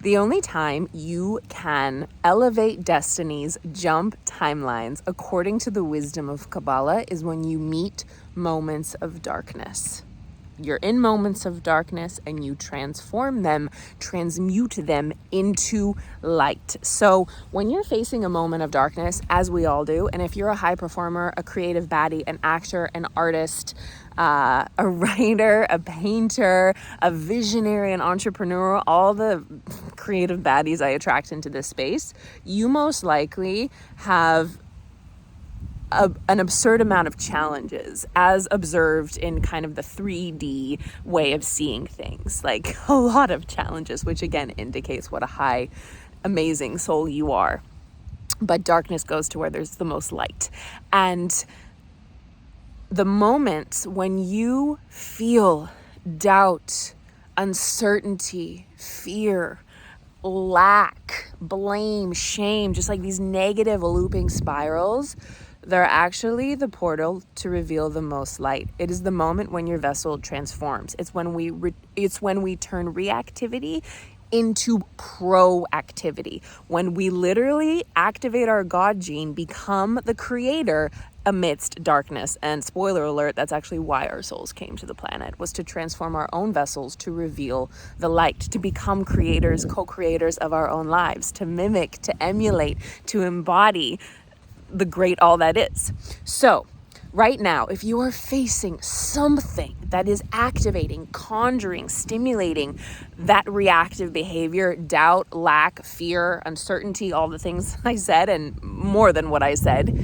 The only time you can elevate destinies, jump timelines, according to the wisdom of Kabbalah, is when you meet moments of darkness. You're in moments of darkness and you transform them, transmute them into light. So when you're facing a moment of darkness, as we all do, and if you're a high performer, a creative baddie, an actor, an artist, a writer, a painter, a visionary, an entrepreneur, all the creative baddies I attract into this space, you most likely have an absurd amount of challenges as observed in kind of the 3D way of seeing things, like a lot of challenges, which again indicates what a high, amazing soul you are. But darkness goes to where there's the most light. And the moments when you feel doubt, uncertainty, fear, lack, blame, shame, just like these negative looping spirals, they're actually the portal to reveal the most light. It is the moment when your vessel transforms. It's when we turn reactivity into proactivity. When we literally activate our God gene, become the creator amidst darkness. And spoiler alert, that's actually why our souls came to the planet, was to transform our own vessels, to reveal the light, to become creators, co-creators of our own lives, to mimic, to emulate, to embody the great all that is. So right now, if you are facing something that is activating, conjuring, stimulating that reactive behavior, doubt, lack, fear, uncertainty, all the things I said and more than what I said,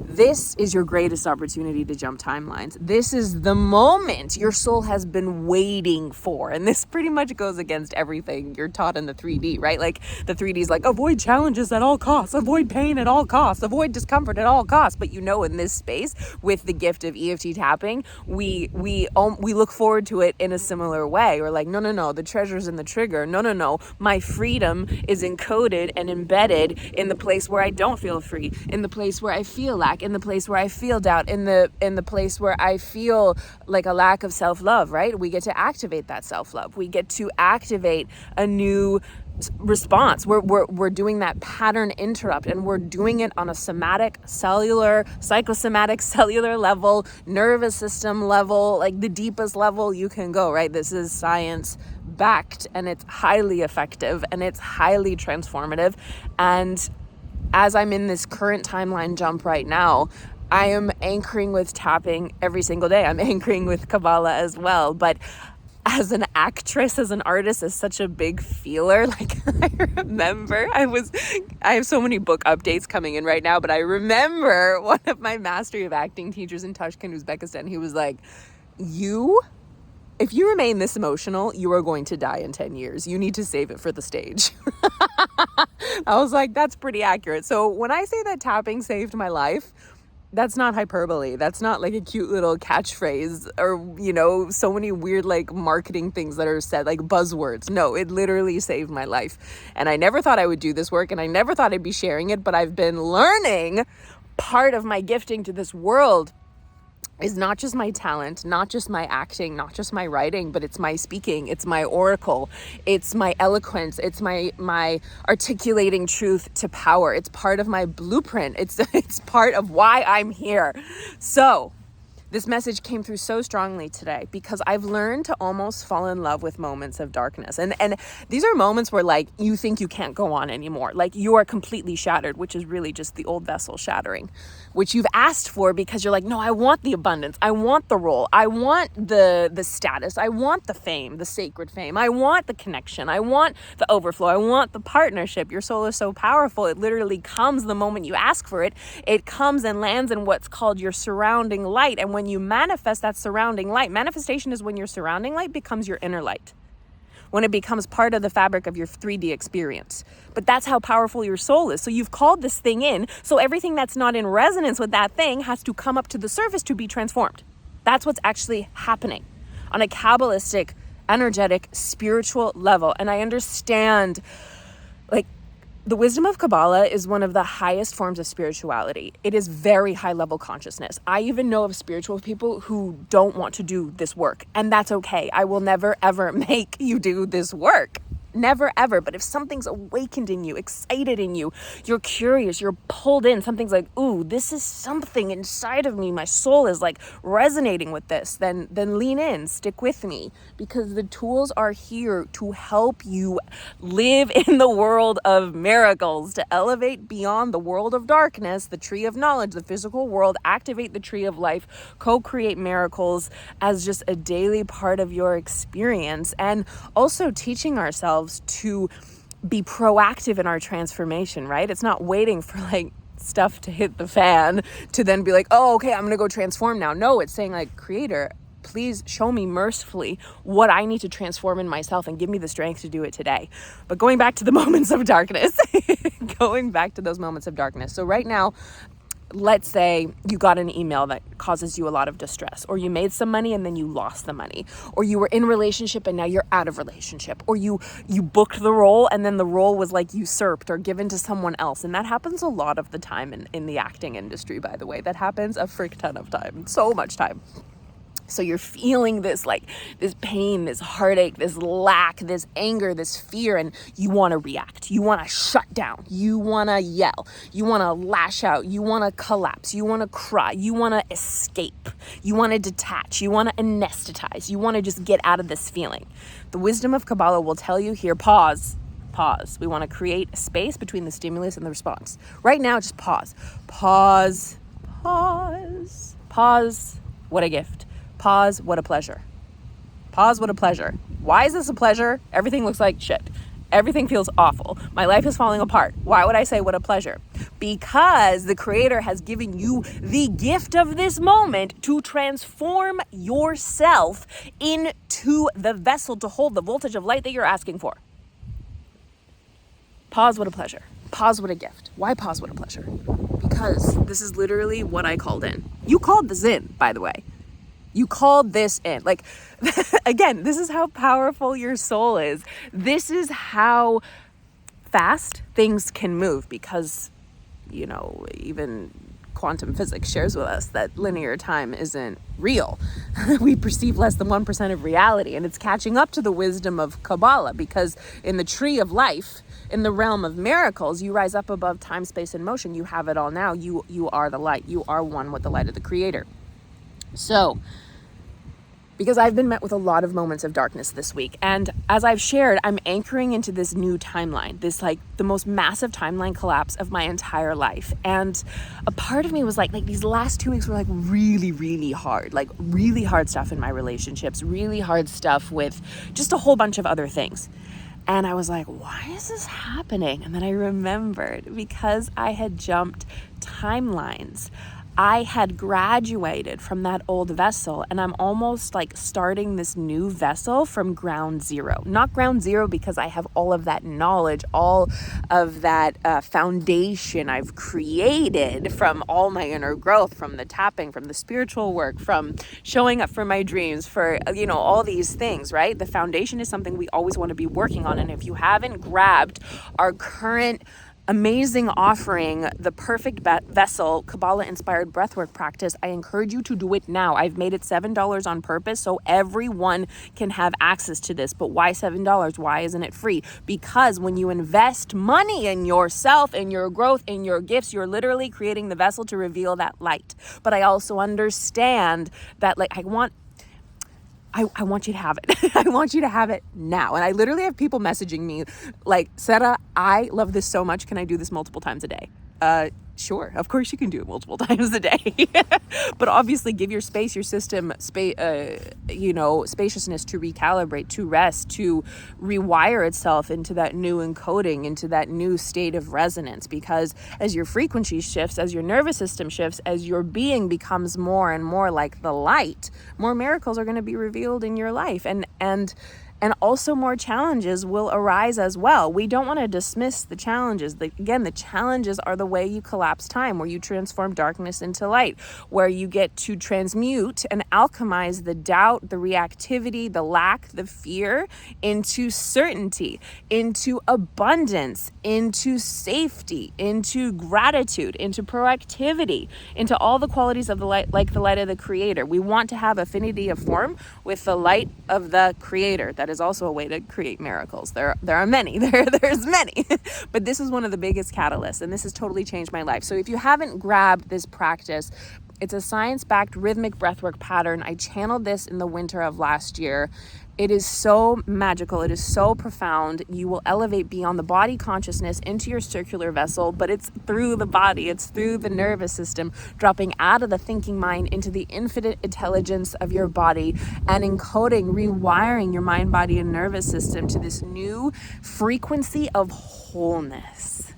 this is your greatest opportunity to jump timelines. This is the moment your soul has been waiting for. And this pretty much goes against everything you're taught in the 3D, right? Like the 3D is like, avoid challenges at all costs, avoid pain at all costs, avoid discomfort at all costs. But you know, in this space, with the gift of EFT tapping, we look forward to it in a similar way. We're like, no, the treasure's in the trigger. No, my freedom is encoded and embedded in the place where I don't feel free, in the place where I feel lack, in the place where I feel doubt, in the place where I feel like a lack of self-love, right? We get to activate that self-love. We get to activate a new response. We're doing that pattern interrupt, and we're doing it on a somatic, cellular, psychosomatic, cellular level, nervous system level, like the deepest level you can go, right? This is science backed, and it's highly effective, and it's highly transformative. And as I'm in this current timeline jump right now, I am anchoring with tapping every single day. I'm anchoring with Kabbalah as well. But as an actress, as an artist, as such a big feeler, like I remember I have so many book updates coming in right now, but I remember one of my mastery of acting teachers in Tashkent, Uzbekistan, he was like, if you remain this emotional, you are going to die in 10 years. You need to save it for the stage. I was like, that's pretty accurate. So when I say that tapping saved my life, that's not hyperbole. That's not like a cute little catchphrase or, so many weird like marketing things that are said, like buzzwords. No, it literally saved my life. And I never thought I would do this work, and I never thought I'd be sharing it, but I've been learning part of my gifting to this world is not just my talent, not just my acting, not just my writing, but it's my speaking, it's my oracle, it's my eloquence, it's my articulating truth to power. It's part of my blueprint. It's part of why I'm here. So this message came through so strongly today because I've learned to almost fall in love with moments of darkness. And these are moments where like you think you can't go on anymore. Like you are completely shattered, which is really just the old vessel shattering, which you've asked for because you're like, no, I want the abundance. I want the role. I want the status. I want the fame, the sacred fame. I want the connection. I want the overflow. I want the partnership. Your soul is so powerful. It literally comes the moment you ask for it. It comes and lands in what's called your surrounding light. And when you manifest that surrounding light, manifestation is when your surrounding light becomes your inner light, when it becomes part of the fabric of your 3D experience. But that's how powerful your soul is. So you've called this thing in, so everything that's not in resonance with that thing has to come up to the surface to be transformed. That's what's actually happening on a Kabbalistic, energetic, spiritual level. And I understand, like, the wisdom of Kabbalah is one of the highest forms of spirituality. It is very high level consciousness. I even know of spiritual people who don't want to do this work, and that's okay. I will never ever make you do this work. never ever. But if something's awakened in you, excited in you, you're curious, you're pulled in, something's like, ooh, this is something inside of me, my soul is like resonating with this, then lean in, stick with me, because the tools are here to help you live in the world of miracles, to elevate beyond the world of darkness, the tree of knowledge, the physical world, activate the tree of life, co-create miracles as just a daily part of your experience, and also teaching ourselves to be proactive in our transformation, right? It's not waiting for like stuff to hit the fan to then be like, oh, okay, I'm gonna go transform now. No, it's saying like, Creator, please show me mercifully what I need to transform in myself and give me the strength to do it today. But going back to the moments of darkness, going back to those moments of darkness. So right now, let's say you got an email that causes you a lot of distress, or you made some money and then you lost the money, or you were in a relationship and now you're out of relationship, or you booked the role and then the role was like usurped or given to someone else. And that happens a lot of the time in the acting industry, by the way. That happens a frick ton of time, so much time. So you're feeling this like this pain, this heartache, this lack, this anger, this fear, and you want to react. You want to shut down. You want to yell. You want to lash out. You want to collapse. You want to cry. You want to escape. You want to detach. You want to anesthetize. You want to just get out of this feeling. The wisdom of Kabbalah will tell you here, pause. We want to create a space between the stimulus and the response. Right now, just pause. Pause. What a gift. Pause, what a pleasure. Pause, what a pleasure. Why is this a pleasure? Everything looks like shit. Everything feels awful. My life is falling apart. Why would I say what a pleasure? Because the Creator has given you the gift of this moment to transform yourself into the vessel to hold the voltage of light that you're asking for. Pause, what a pleasure. Pause, what a gift. Why pause, what a pleasure? Because this is literally what I called in. You called this in, by the way. You called this in. Like, again, this is how powerful your soul is. This is how fast things can move, because, you know, even quantum physics shares with us that linear time isn't real. We perceive less than 1% of reality, and it's catching up to the wisdom of Kabbalah, because in the tree of life, in the realm of miracles, you rise up above time, space, and motion. You have it all now. You are the light. You are one with the light of the Creator. So, because I've been met with a lot of moments of darkness this week, and as I've shared, I'm anchoring into this new timeline, this like the most massive timeline collapse of my entire life. And a part of me was like these last 2 weeks were like really, really hard, like really hard stuff in my relationships, really hard stuff with just a whole bunch of other things. And I was like, why is this happening? And then I remembered, because I had jumped timelines. I had graduated from that old vessel, and I'm almost like starting this new vessel from ground zero. Not ground zero because I have all of that knowledge, all of that foundation I've created from all my inner growth, from the tapping, from the spiritual work, from showing up for my dreams, for, you know, all these things, right? The foundation is something we always want to be working on. And if you haven't grabbed our current amazing offering, the perfect vessel Kabbalah-inspired breathwork practice, I encourage you to do it now. I've made it $7 on purpose so everyone can have access to this. But why $7? Why isn't it free? Because when you invest money in yourself, in your growth, in your gifts, you're literally creating the vessel to reveal that light. But I also understand that, like, I want you to have it. I want you to have it now. And I literally have people messaging me like, Sera, I love this so much. Can I do this multiple times a day? Sure. Of course you can do it multiple times a day. But obviously give your space, your system, spaciousness to recalibrate, to rest, to rewire itself into that new encoding, into that new state of resonance. Because as your frequency shifts, as your nervous system shifts, as your being becomes more and more like the light, more miracles are going to be revealed in your life. And also more challenges will arise as well. We don't want to dismiss the challenges. Again, the challenges are the way you collapse time, where you transform darkness into light, where you get to transmute and alchemize the doubt, the reactivity, the lack, the fear into certainty, into abundance, into safety, into gratitude, into proactivity, into all the qualities of the light, like the light of the Creator. We want to have affinity of form with the light of the Creator, that that is also a way to create miracles. There are many. There's many. But this is one of the biggest catalysts, and this has totally changed my life. So if you haven't grabbed this practice, it's a science-backed rhythmic breathwork pattern. I channeled this in the winter of last year. It is so magical. It is so profound. You will elevate beyond the body consciousness into your circular vessel, but it's through the body. It's through the nervous system, dropping out of the thinking mind into the infinite intelligence of your body and encoding, rewiring your mind, body, and nervous system to this new frequency of wholeness.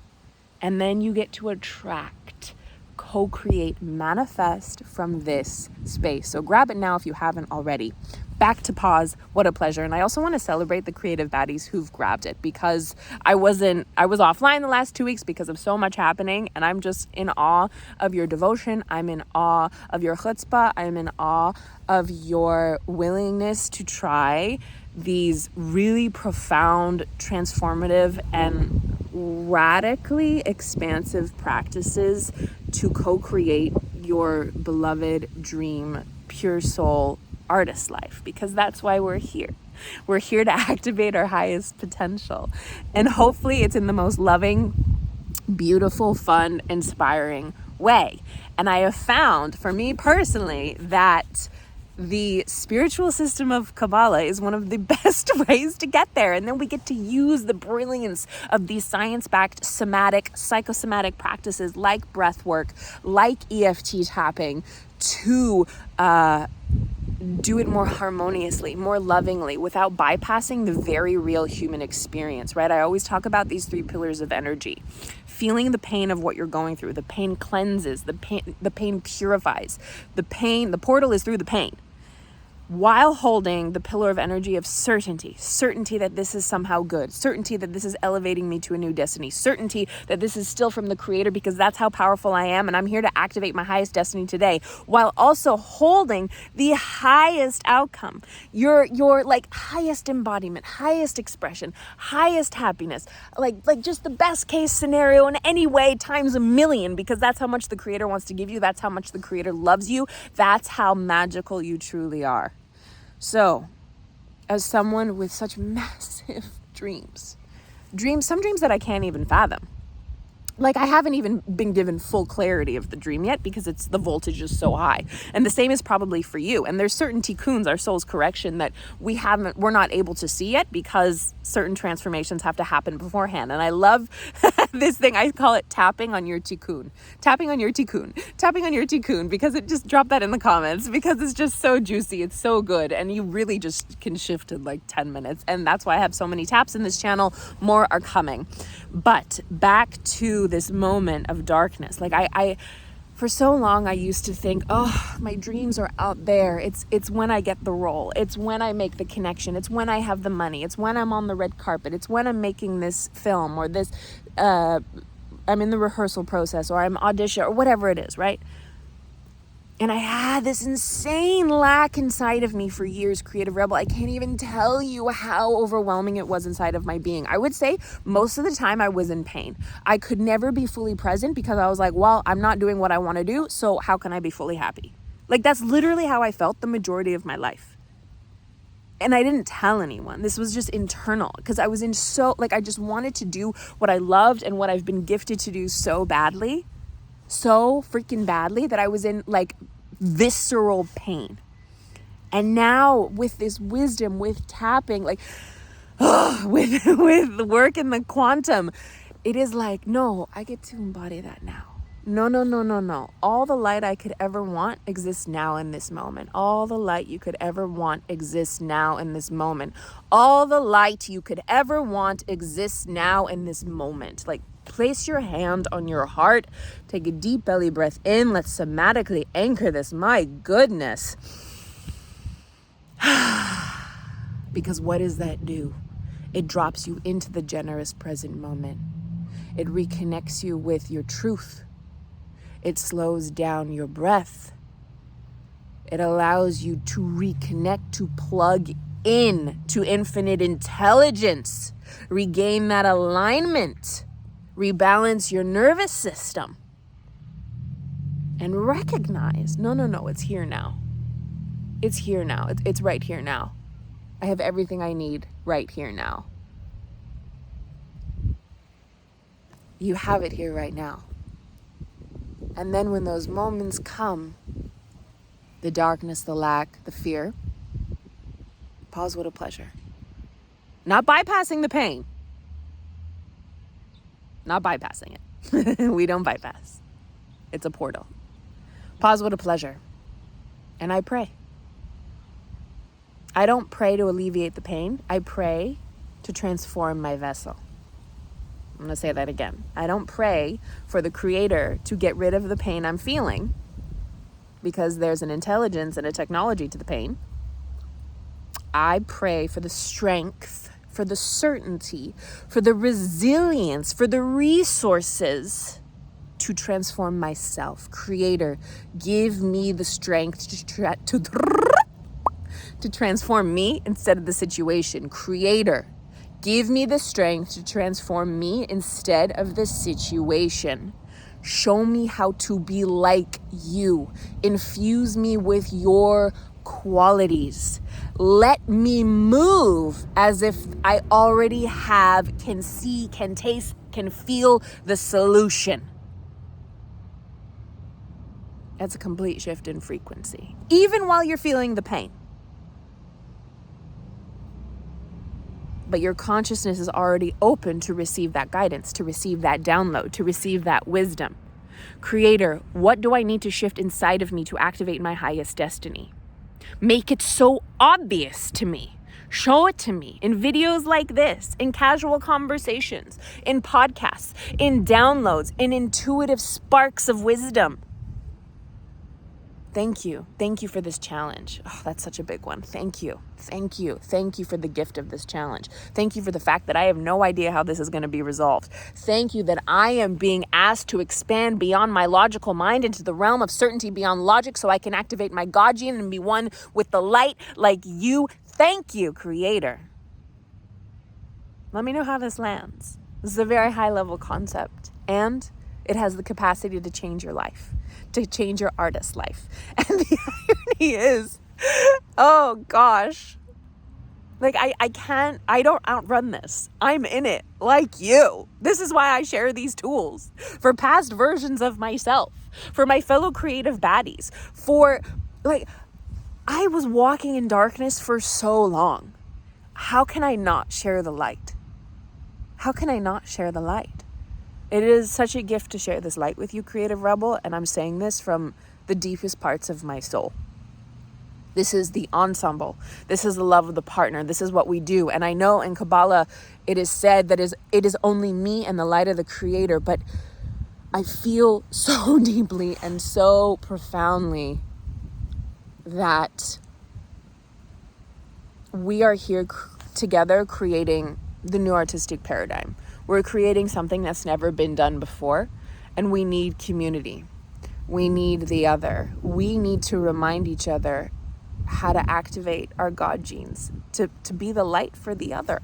And then you get to attract, co-create, manifest from this space. So grab it now if you haven't already. Back to pause. What a pleasure. And I also want to celebrate the creative baddies who've grabbed it, because I was offline the last 2 weeks because of so much happening, and I'm just in awe of your devotion. I'm in awe of your chutzpah. I'm in awe of your willingness to try these really profound, transformative, and radically expansive practices to co-create your beloved dream, pure soul artist life, because that's why we're here. We're here to activate our highest potential. And hopefully it's in the most loving, beautiful, fun, inspiring way. And I have found, for me personally, that the spiritual system of Kabbalah is one of the best ways to get there. And then we get to use the brilliance of these science-backed somatic, psychosomatic practices like breathwork, like EFT tapping, to do it more harmoniously, more lovingly, without bypassing the very real human experience, right? I always talk about these 3 pillars of energy. Feeling the pain of what you're going through. The pain cleanses, the pain purifies. The portal is through the pain, while holding the pillar of energy of certainty that this is somehow good, certainty that this is elevating me to a new destiny, certainty that this is still from the Creator, because that's how powerful I am, and I'm here to activate my highest destiny today, while also holding the highest outcome, your like highest embodiment, highest expression, highest happiness, like just the best case scenario in any way times a million, because that's how much the Creator wants to give you. That's how much the Creator loves you. That's how magical you truly are. So, as someone with such massive dreams, some dreams that I can't even fathom. Like, I haven't even been given full clarity of the dream yet, because the voltage is so high. And the same is probably for you. And there's certain tikkuns, our soul's correction, that we're not able to see yet, because certain transformations have to happen beforehand. And I love this thing. I call it tapping on your tikkun. Tapping on your tikkun. Tapping on your tikkun, because it just dropped that in the comments, because it's just so juicy. It's so good. And you really just can shift in like 10 minutes. And that's why I have so many taps in this channel. More are coming. But back to this moment of darkness. Like I for so long I used to think, oh, my dreams are out there. It's when I get the role. It's when I make the connection. It's when I have the money. It's when I'm on the red carpet. It's when I'm making this film, or this I'm in the rehearsal process, or I'm audition, or whatever it is, right? And I had this insane lack inside of me for years, Creative Rebel. I can't even tell you how overwhelming it was inside of my being. I would say most of the time I was in pain. I could never be fully present, because I was like, well, I'm not doing what I want to do, so how can I be fully happy? Like, that's literally how I felt the majority of my life. And I didn't tell anyone. This was just internal, because I was I just wanted to do what I loved and what I've been gifted to do so badly. So freaking badly, that I was in like visceral pain. And now with this wisdom, with tapping, like with the work in the quantum, it is like, no, I get to embody that now. No. All the light I could ever want exists now in this moment. All the light you could ever want exists now in this moment. All the light you could ever want exists now in this moment. Like, place your hand on your heart. Take a deep belly breath in. Let's somatically anchor this. My goodness. Because what does that do? It drops you into the generous present moment. It reconnects you with your truth. It slows down your breath. It allows you to reconnect, to plug in to infinite intelligence. Regain that alignment. Rebalance your nervous system. And recognize, no, it's here now. It's here now. It's right here now. I have everything I need right here now. You have it here right now. And then when those moments come, the darkness, the lack, the fear, pause, what a pleasure. Not bypassing the pain. Not bypassing it. We don't bypass. It's a portal. Pause, what a pleasure. And I pray. I don't pray to alleviate the pain. I pray to transform my vessel. I'm going to say that again. I don't pray for the Creator to get rid of the pain I'm feeling, because there's an intelligence and a technology to the pain. I pray for the strength, for the certainty, for the resilience, for the resources to transform myself. Creator, give me the strength to transform me instead of the situation. Creator, give me the strength to transform me instead of the situation. Show me how to be like you. Infuse me with your qualities. Let me move as if I already have, can see, can taste, can feel the solution. That's a complete shift in frequency, even while you're feeling the pain. But your consciousness is already open to receive that guidance, to receive that download, to receive that wisdom. Creator, what do I need to shift inside of me to activate my highest destiny? Make it so obvious to me. Show it to me in videos like this, in casual conversations, in podcasts, in downloads, in intuitive sparks of wisdom. Thank you. Thank you for this challenge. Oh, that's such a big one. Thank you. Thank you. Thank you for the gift of this challenge. Thank you for the fact that I have no idea how this is going to be resolved. Thank you that I am being asked to expand beyond my logical mind into the realm of certainty beyond logic so I can activate my God gene and be one with the light like you. Thank you, Creator. Let me know how this lands. This is a very high level concept, and it has the capacity to change your life, to change your artist's life. And the irony is, oh gosh, like I don't outrun this. I'm in it like you. This is why I share these tools for past versions of myself, for my fellow creative baddies, for I was walking in darkness for so long. How can I not share the light? How can I not share the light? It is such a gift to share this light with you, Creative Rebel, and I'm saying this from the deepest parts of my soul. This is the ensemble. This is the love of the partner. This is what we do. And I know in Kabbalah, it is said that it is only me and the light of the Creator, but I feel so deeply and so profoundly that we are here together creating the new artistic paradigm. We're creating something that's never been done before, and we need community. We need the other. We need to remind each other how to activate our God genes, to be the light for the other.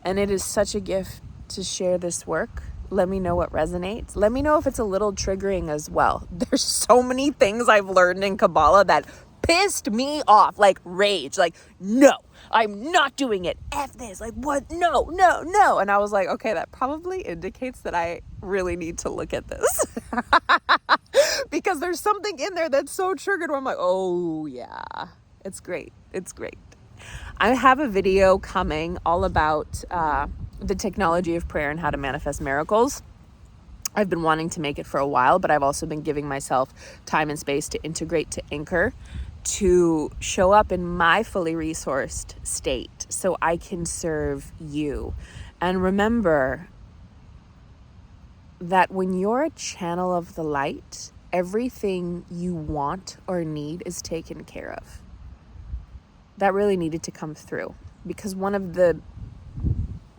And it is such a gift to share this work. Let me know what resonates. Let me know if it's a little triggering as well. There's so many things I've learned in Kabbalah that pissed me off, like rage, like, no, I'm not doing it. F this, like, what? No. And I was like, okay, that probably indicates that I really need to look at this. Because there's something in there that's so triggered where I'm like, oh yeah, it's great. It's great. I have a video coming all about the technology of prayer and how to manifest miracles. I've been wanting to make it for a while, but I've also been giving myself time and space to integrate to Anchor, to show up in my fully resourced state so I can serve you. And remember that when you're a channel of the light, everything you want or need is taken care of. That really needed to come through, because one of the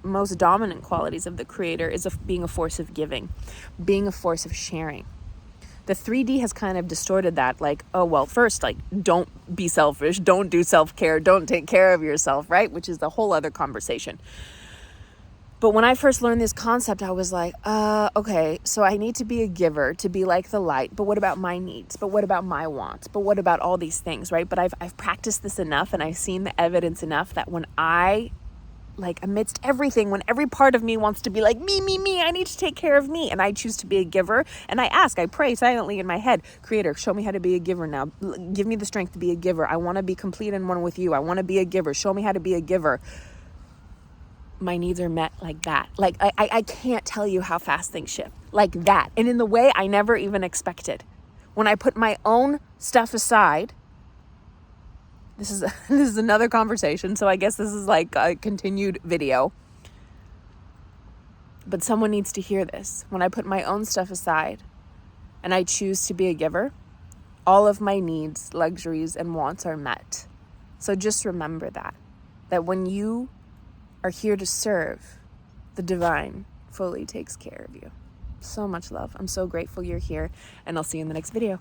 most dominant qualities of the Creator is being a force of giving, being a force of sharing. The 3D has kind of distorted that, like, oh, well, first, like, don't be selfish, don't do self-care, don't take care of yourself, right? Which is the whole other conversation. But when I first learned this concept, I was like, okay, so I need to be a giver to be like the light. But what about my needs? But what about my wants? But what about all these things, right? But I've practiced this enough, and I've seen the evidence enough that when I, like, amidst everything, when every part of me wants to be like, me, I need to take care of me, and I choose to be a giver, and I pray silently in my head, Creator, show me how to be a giver now. Give me the strength to be a giver. I want to be complete and one with you. I want to be a giver. Show me how to be a giver. My needs are met like that. Like, I can't tell you how fast things shift. Like that. And in the way I never even expected. When I put my own stuff aside, this is another conversation, so I guess this is like a continued video. But someone needs to hear this. When I put my own stuff aside and I choose to be a giver, all of my needs, luxuries, and wants are met. So just remember that when you are here to serve, the divine fully takes care of you. So much love. I'm so grateful you're here, and I'll see you in the next video.